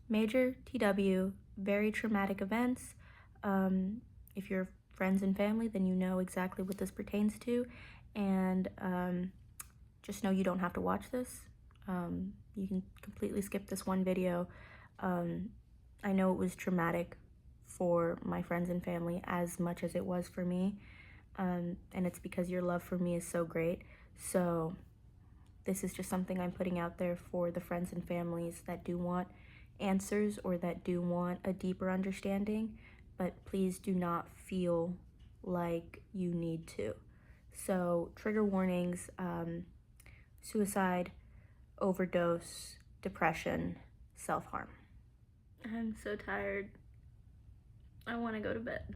Major TW, very traumatic events. If you're friends and family, then you know exactly what this pertains to, and just know you don't have to watch this. You can completely skip this one video. I know it was traumatic for my friends and family as much as it was for me, and it's because your love for me is so great. So this is just something I'm putting out there for the friends and families that do want answers or that do want a deeper understanding, but please do not feel like you need to. So trigger warnings: suicide, overdose, depression, self-harm. I'm so tired. I want to go to bed,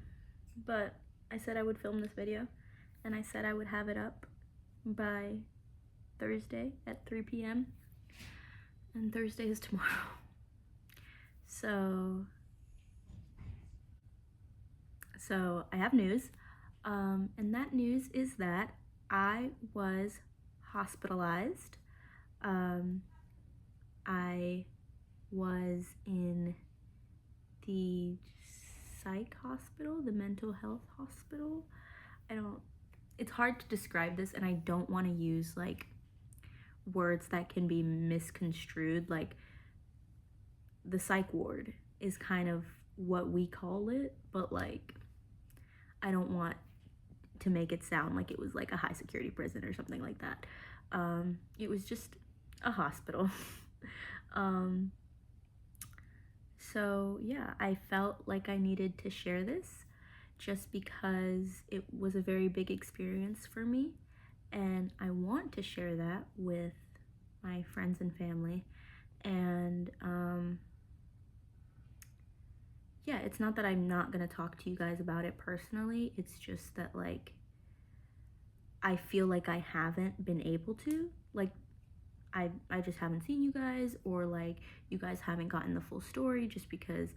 but I said I would film this video, and I said I would have it up by Thursday at 3 p.m. and Thursday is tomorrow. So I have news, and that news is that I was hospitalized. I was in the psych hospital, the mental health hospital. It's hard to describe this, and I don't want to use like words that can be misconstrued. Like, the psych ward is kind of what we call it, but like, I don't want to make it sound like it was like a high security prison or something like that. It was just a hospital. So yeah, I felt like I needed to share this just because it was a very big experience for me, and I want to share that with my friends and family. And yeah, it's not that I'm not gonna talk to you guys about it personally, it's just that like I feel like I haven't been able to. Like, I just haven't seen you guys, or like you guys haven't gotten the full story just because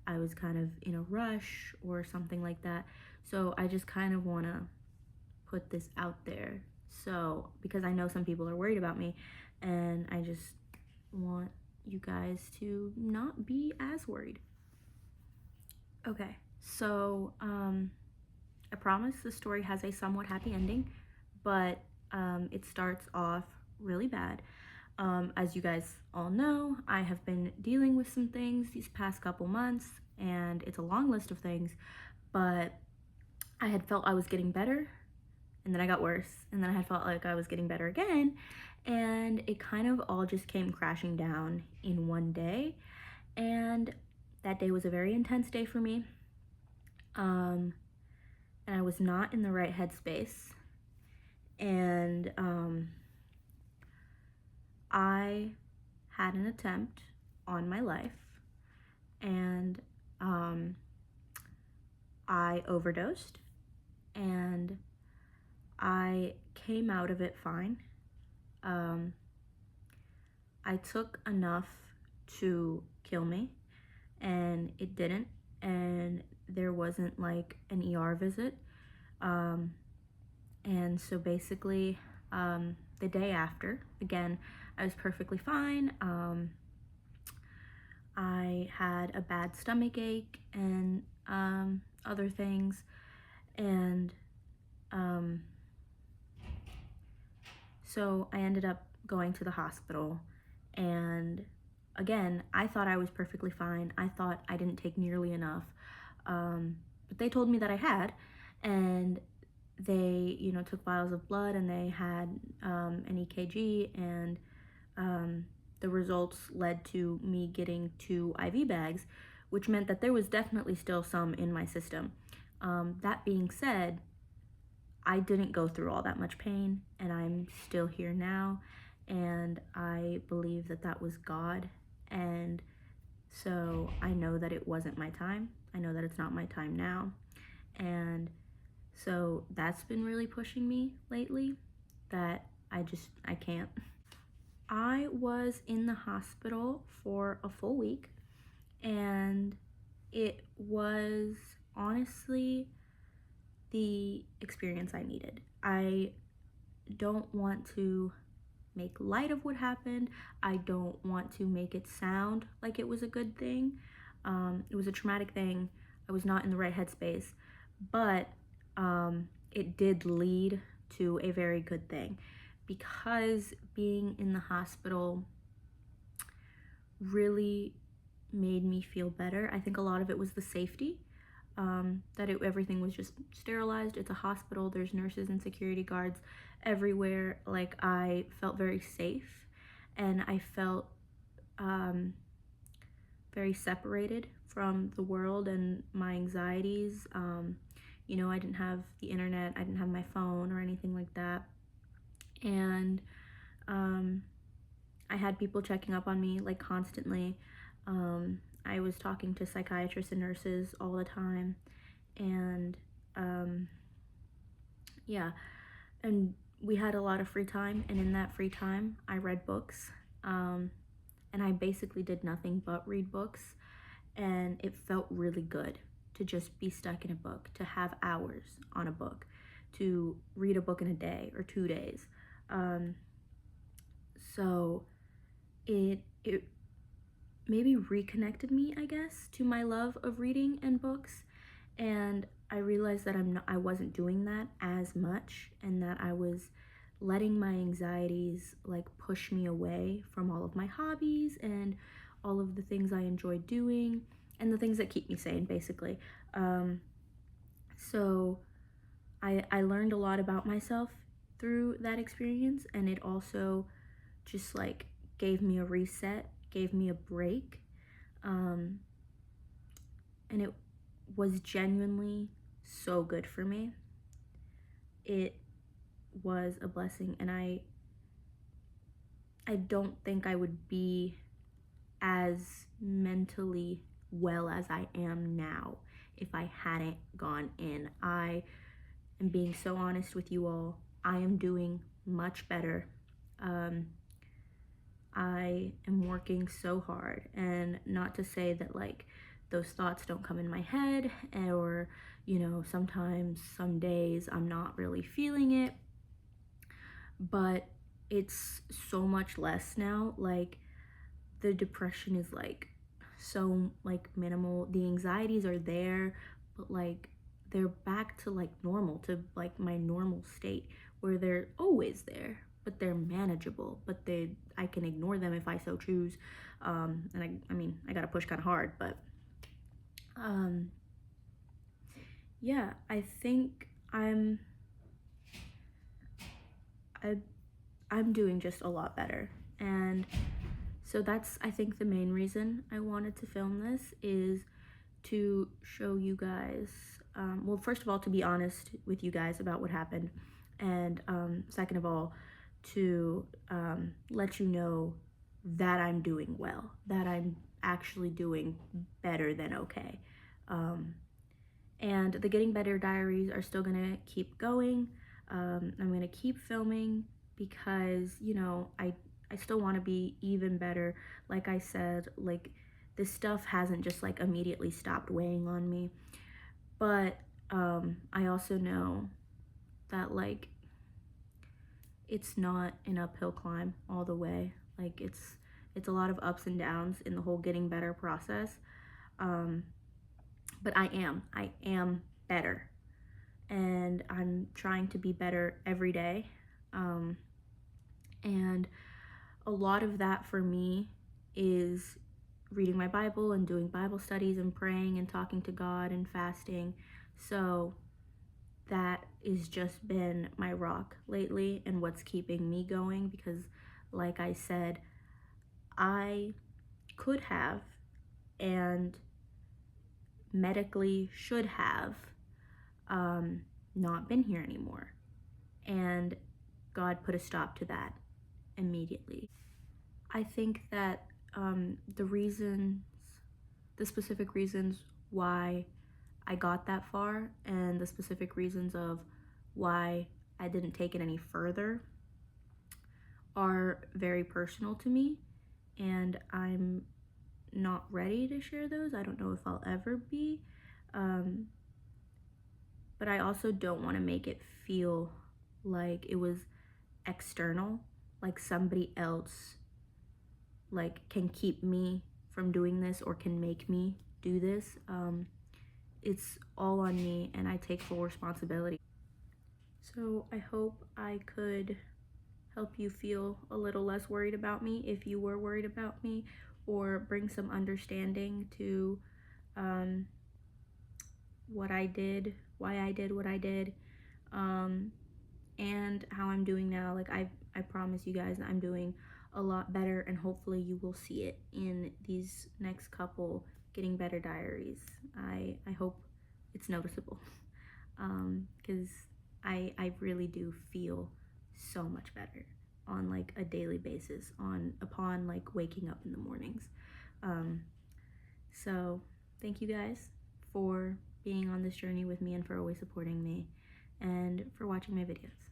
I was kind of in a rush or something like that. So I just kind of want to put this out there, so because I know some people are worried about me, and I just want you guys to not be as worried. Okay, so I promise the story has a somewhat happy ending, but it starts off really bad. As you guys all know, I have been dealing with some things these past couple months, and it's a long list of things, but I had felt I was getting better, and then I got worse, and then I had felt like I was getting better again, and it kind of all just came crashing down in one day, and that day was a very intense day for me, and I was not in the right headspace, and I had an attempt on my life, and I overdosed, and I came out of it fine. I took enough to kill me, and it didn't, and there wasn't like an ER visit. And so basically, the day after, again, I was perfectly fine. I had a bad stomach ache and other things, and so I ended up going to the hospital, and again, I thought I was perfectly fine. I thought I didn't take nearly enough, but they told me that I had, and they, took vials of blood, and they had an EKG, and the results led to me getting 2 IV bags, which meant that there was definitely still some in my system. That being said, I didn't go through all that much pain, and I'm still here now, and I believe that that was God, and so I know that it wasn't my time. I know that it's not my time now, and so that's been really pushing me lately, that I can't. I was in the hospital for a full week, and it was honestly the experience I needed. I don't want to make light of what happened. I don't want to make it sound like it was a good thing. It was a traumatic thing. I was not in the right headspace, but it did lead to a very good thing, because being in the hospital really made me feel better. I think a lot of it was the safety, everything was just sterilized. It's a hospital, there's nurses and security guards everywhere. Like, I felt very safe, and I felt very separated from the world and my anxieties. I didn't have the internet, I didn't have my phone or anything like that. And I had people checking up on me like constantly. I was talking to psychiatrists and nurses all the time. And yeah, and we had a lot of free time. And in that free time, I read books. And I basically did nothing but read books. And it felt really good to just be stuck in a book, to have hours on a book, to read a book in a day or 2 days. So it maybe reconnected me, I guess, to my love of reading and books. And I realized that I wasn't doing that as much, and that I was letting my anxieties like push me away from all of my hobbies and all of the things I enjoy doing, and the things that keep me sane, basically. So I learned a lot about myself through that experience, and it also just like gave me a reset, gave me a break. And it was genuinely so good for me. It was a blessing, and I don't think I would be as mentally well as I am now if I hadn't gone in. I am being so honest with you all. I am doing much better. I am working so hard, and not to say that like those thoughts don't come in my head, or sometimes, some days I'm not really feeling it, but it's so much less now. Like, the depression is like so like minimal. The anxieties are there, but like they're back to like normal, to like my normal state, where they're always there, but they're manageable. But I can ignore them if I so choose. And I mean, I gotta push kind of hard, but yeah, I think I, I'm doing just a lot better. And so that's, I think, the main reason I wanted to film this, is to show you guys, well, first of all, to be honest with you guys about what happened, and second of all, to let you know that I'm doing well, that I'm actually doing better than okay. And the Getting Better diaries are still gonna keep going. I'm gonna keep filming, because I still want to be even better. Like I said, like, this stuff hasn't just like immediately stopped weighing on me, but I also know that like it's not an uphill climb all the way. Like, it's a lot of ups and downs in the whole getting better process. But I am better, and I'm trying to be better every day. And a lot of that for me is reading my Bible and doing Bible studies and praying and talking to God and fasting. So that has just been my rock lately, and what's keeping me going, because like I said, I could have, and medically should have, not been here anymore. And God put a stop to that immediately. I think that the specific reasons why I got that far, and the specific reasons of why I didn't take it any further, are very personal to me, and I'm not ready to share those. I don't know if I'll ever be. But I also don't want to make it feel like it was external. like somebody else like can keep me from doing this or can make me do this. It's all on me and I take full responsibility. So I hope I could help you feel a little less worried about me if you were worried about me, or bring some understanding to um, what I did, why I did what I did, um, and how I'm doing now. Like I promise you guys I'm doing a lot better, and hopefully you will see it in these next couple getting better diaries. I hope it's noticeable, because I really do feel so much better on like a daily basis on upon like waking up in the mornings. Um, so thank you guys for being on this journey with me and for always supporting me and for watching my videos.